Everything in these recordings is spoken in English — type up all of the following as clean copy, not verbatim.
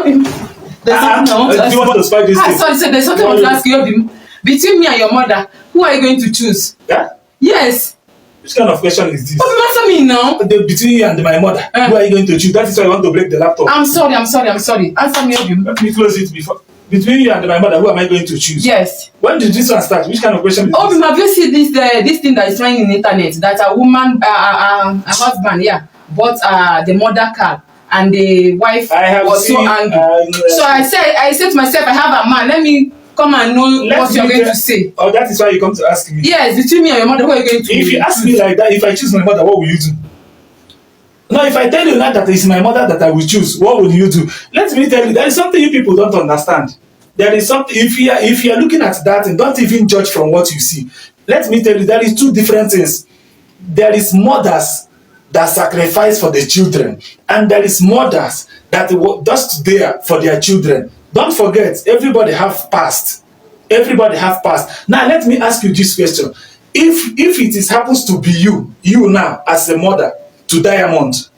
Obim, there's something I want to ask Do you want to spike this thing? Sorry, so there's something I want to ask you, Obim. Between me and your mother, who are you going to choose? Yeah? Yes. Which kind of question is this? Obim, answer me now. Between you and my mother, who are you going to choose? That is why I want to break the laptop. I'm sorry. Answer me, Obim. Let me close it before. Between you and my mother, who am I going to choose? Yes. When did this one start? Which kind of question is Obim, this? have you seen this thing that is flying in the internet? That a woman, a husband, bought the mother car, and the wife was so angry. So I said to myself, I have a man. Let me come and know what you're going to say. Oh, that is why you come to ask me. Yes, between me and your mother, who are you going to If you ask me like that, if I choose my mother, what will you do? Now, if I tell you now that it's my mother that I will choose, what will you do? Let me tell you, there is something you people don't understand. There is something, if you are looking at that and don't even judge from what you see. Let me tell you, there is two different things. There is mothers that sacrifice for the children, and there is mothers that just there for their children. Don't forget, everybody have past. Everybody have past. Now, let me ask you this question. If it happens to be you now as a mother to Diamond,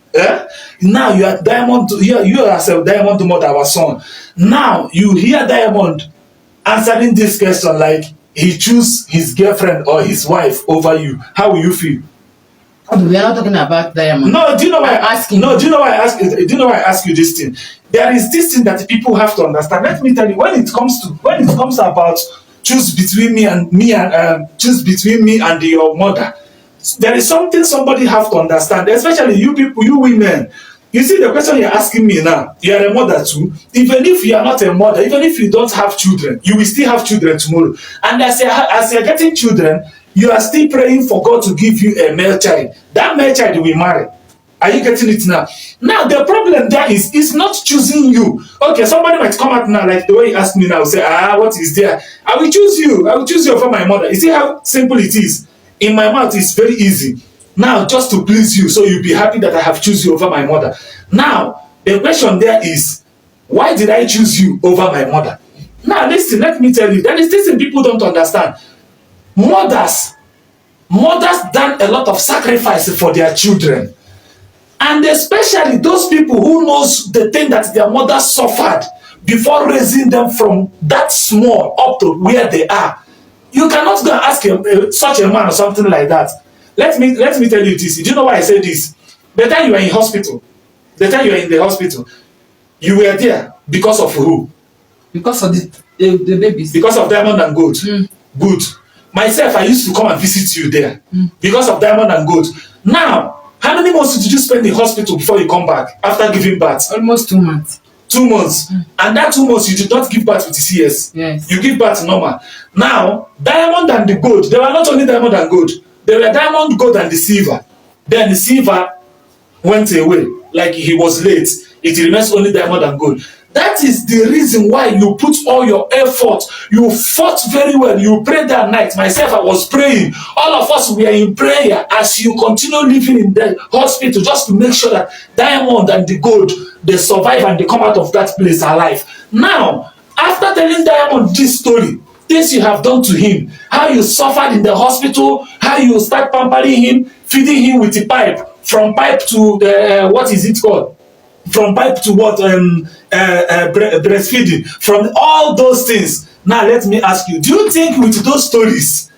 now you are Diamond, you are as a Diamond mother, our son. Now you hear Diamond answering this question like he choose his girlfriend or his wife over you. How will you feel? We are not talking about Diamond. No, do you know why I'm asking? No, do you know why I ask? Do you know why I ask you this thing? There is this thing that people have to understand. Let me tell you, when it comes about choose between me and your mother, there is something somebody have to understand, especially you people, you women. You see the question you're asking me now, you are a mother too. Even if you are not a mother, even if you don't have children, you will still have children tomorrow. And as you're getting children, you are still praying for God to give you a male child. That male child will marry. Are you getting it now? Now, the problem there is not choosing you. Okay, somebody might come out now, like the way you asked me now, say, what is there? I will choose you. I will choose you over my mother. You see how simple it is? In my mouth, it's very easy. Now, just to please you, so you'll be happy that I have choose you over my mother. Now, the question there is, why did I choose you over my mother? Now, listen, let me tell you, there is this thing people don't understand. Mothers done a lot of sacrifice for their children. And especially those people who knows the thing that their mother suffered before raising them from that small up to where they are. You cannot go and ask such a man or something like that. Let me tell you this. Do you know why I say this? The time you are in hospital, you were there because of who? Because of the babies. Because of Diamond and Gold. Good. Myself, I used to come and visit you there because of Diamond and Gold. Now, how many months did you spend in hospital before you come back after giving birth? Almost 2 months. 2 months. And that 2 months, you did not give birth with the CS. Yes. You give birth normal. Now, Diamond and the Gold, they were not only Diamond and Gold, they were Diamond, Gold, and the Silver. Then the Silver went away, like he was late. It remains only Diamond and Gold. That is the reason why you put all your effort. You fought very well. You prayed that night. Myself, I was praying. All of us were in prayer as you continue living in the hospital just to make sure that Diamond and the Gold, they survive and they come out of that place alive. Now, after telling Diamond this story, things you have done to him, how you suffered in the hospital, how you start pampering him, feeding him with the pipe, from pipe to what is it called? From pipe to what? Breastfeeding. From all those things. Now let me ask you, do you think with those stories,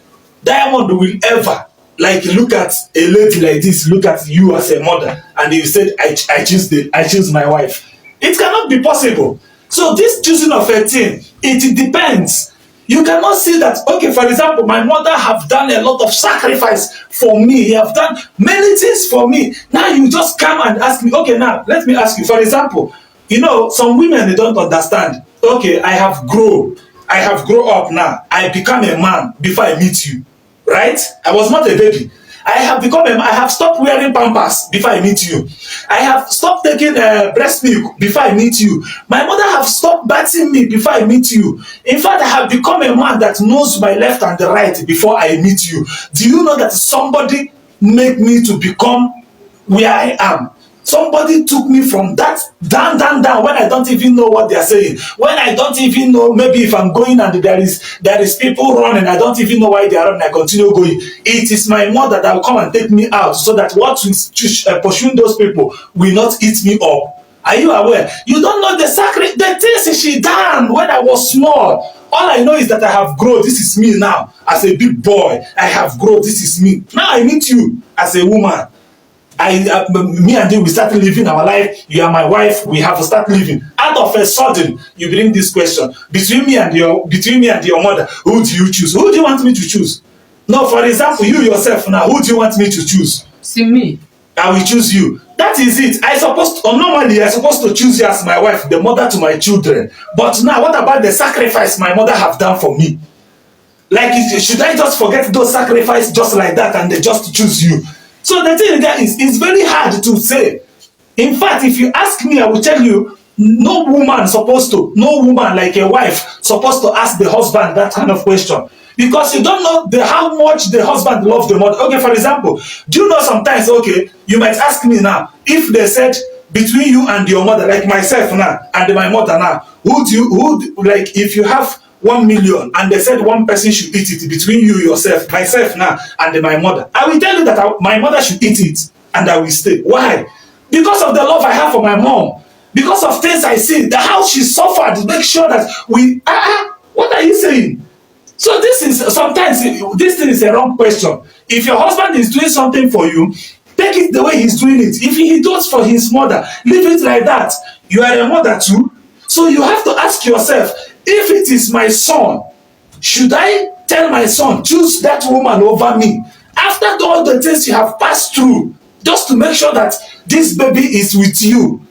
Diamond will ever look at a lady like this, look at you as a mother, and you said, I choose my wife? It cannot be possible. So this choosing of a thing, it depends. You cannot see that, okay, for example, my mother have done a lot of sacrifice for me. He have done many things for me. Now you just come and ask me, okay, now let me ask you, for example, some women, they don't understand. Okay, I have grown up now. I become a man before I meet you, right? I was not a baby. I have stopped wearing pampers before I meet you. I have stopped taking breast milk before I meet you. My mother have stopped bathing me before I meet you. In fact, I have become a man that knows my left and the right before I meet you. Do you know that somebody made me to become where I am? Somebody took me from that down when I don't even know what they are saying. When I don't even know, maybe if I'm going and there is people running, I don't even know why they are running, I continue going. It is my mother that will come and take me out so that what is pursuing those people will not eat me up. Are you aware? You don't know the things she done when I was small. All I know is that I have grown. This is me now. As a big boy, I have grown. This is me. Now I meet you as a woman. Me and you, we start living our life. You are my wife. We have to start living. Out of a sudden, you bring this question between me and your mother. Who do you choose? Who do you want me to choose? No, for example, you yourself now. Who do you want me to choose? See me. I will choose you. That is it. Normally I supposed to choose you as my wife, the mother to my children. But now, what about the sacrifice my mother have done for me? Like, should I just forget those sacrifices just like that and they just choose you? So the thing there is, it's very hard to say. In fact, if you ask me, I will tell you, no woman like a wife supposed to ask the husband that kind of question. Because you don't know how much the husband loves the mother. Okay, for example, do you know sometimes, okay, you might ask me now, if they said between you and your mother, like myself now, and my mother now, like if you have 1 million and they said one person should eat it between you, yourself, myself now, and my mother, I will tell you that my mother should eat it and I will stay. Why? Because of the love I have for my mom. Because of things I see, the how she suffered, make sure that what are you saying? So this is sometimes this thing is a wrong question. If your husband is doing something for you, take it the way he's doing it. If he does for his mother, leave it like that. You are a mother too. So you have to ask yourself, if it is my son, should I tell my son, choose that woman over me? After all the things you have passed through, just to make sure that this baby is with you.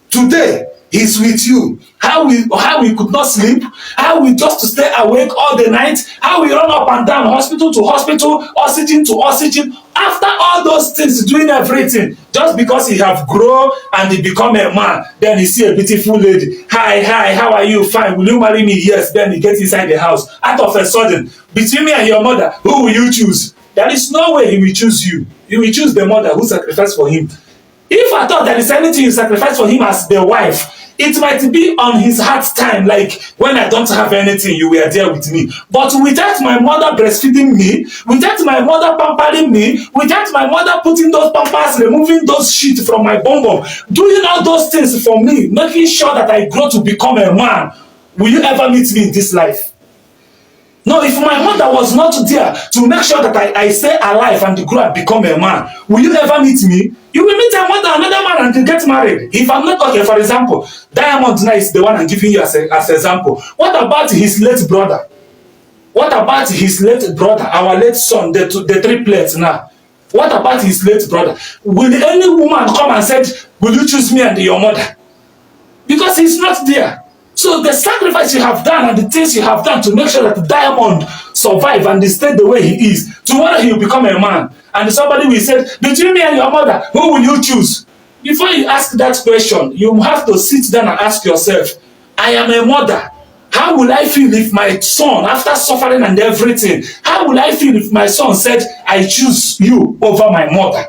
Today, he's with you. How we could not sleep, how we just to stay awake all the night, how we run up and down hospital to hospital, oxygen to oxygen. After all those things, doing everything, just because he have grown and he become a man, then he see a beautiful lady. Hi, how are you? Fine. Will you marry me? Yes. Then he gets inside the house. Out of a sudden, between me and your mother, who will you choose? There is no way he will choose you. He will choose the mother who sacrificed for him. If I thought there is anything you sacrifice for him as the wife, it might be on his hard time, like when I don't have anything, you were there with me. But without my mother breastfeeding me, without my mother pampering me, without my mother putting those pampers, removing those shit from my bum bum, doing all those things for me, making sure that I grow to become a man, will you ever meet me in this life? No, if my mother was not there to make sure that I stay alive and grow and become a man, will you ever meet me? You will meet a mother, another man, and you get married. If I'm not okay, for example, Diamond now is the one I'm giving you as example. What about his late brother? What about his late brother, our late son, the triplets now? What about his late brother? Will any woman come and say, will you choose me and your mother? Because he's not there. So the sacrifice you have done and the things you have done to make sure that Diamond survive and stay the way he is, tomorrow he will become a man. And somebody will say, between me and your mother, who will you choose? Before you ask that question, you have to sit down and ask yourself, I am a mother. How will I feel if my son, after suffering and everything, how will I feel if my son said, I choose you over my mother?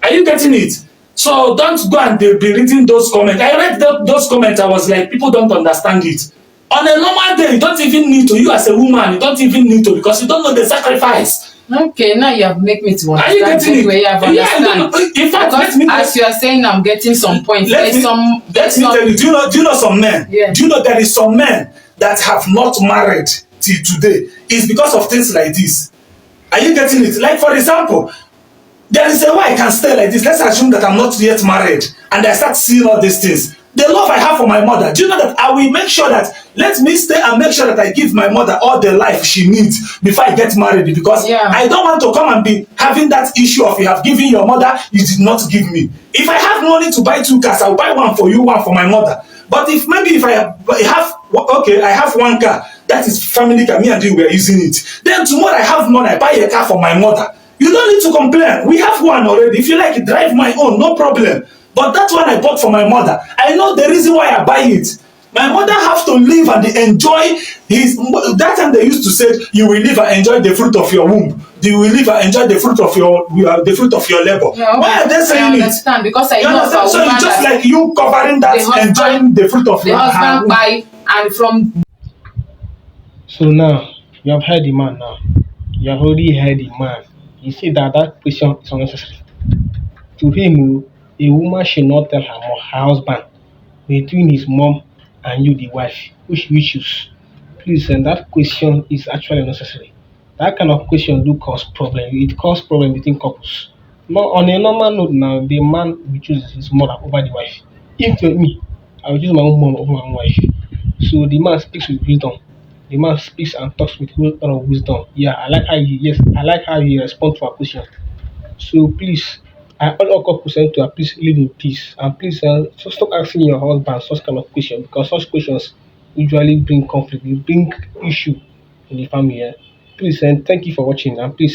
Are you getting it? So don't go and be reading those comments. I read those comments, I was like, people don't understand it. On a normal day, you don't even need to. You as a woman, you don't even need to because you don't know the sacrifice. Okay, now you have make me to understand. Are you getting it? Where you have understand. In fact, as you are saying, I'm getting some points. Let me tell you, do you know some men? Yeah. Do you know there is some men that have not married till today? It's because of things like this. Are you getting it? Like for example, there is a way I can stay like this. Let's assume that I'm not yet married and I start seeing all these things. The love I have for my mother, do you know that I will make sure that, let me stay and make sure that I give my mother all the life she needs before I get married, because I don't want to come and be having that issue of you have given your mother, you did not give me. If I have money to buy 2 cars, I'll buy one for you, one for my mother. But if I have 1 car, that is family car, me and you were using it. Then tomorrow I have money, I buy a car for my mother. You don't need to complain. We have one already. If you like, drive my own, no problem. But that one I bought for my mother. I know the reason why I buy it. My mother have to live and enjoy that time they used to say, you will live and enjoy the fruit of your womb. You will live and enjoy the fruit of your labor. Yeah, okay. Why are they saying it? I understand, because I know so it's just like you covering that, enjoying the fruit of your womb. The husband buy and from. So now you have heard the man now. You have already heard the man. He said that question is unnecessary. To him, a woman should not tell her husband between his mom and you, the wife, which you choose? Please, and that question is actually unnecessary. That kind of question do cause problem. It cause problem between couples. No, on a normal note now, the man will choose his mother over the wife. If to me, I will choose my own mom over my own wife. So the man speaks with wisdom. The man speaks and talks with a lot of wisdom. Yeah, I like how he responds to our question. So please, I urge all couples to please live in peace and please just stop asking your husband such kind of question because such questions usually bring conflict, they bring issue in the family. Please and thank you for watching and please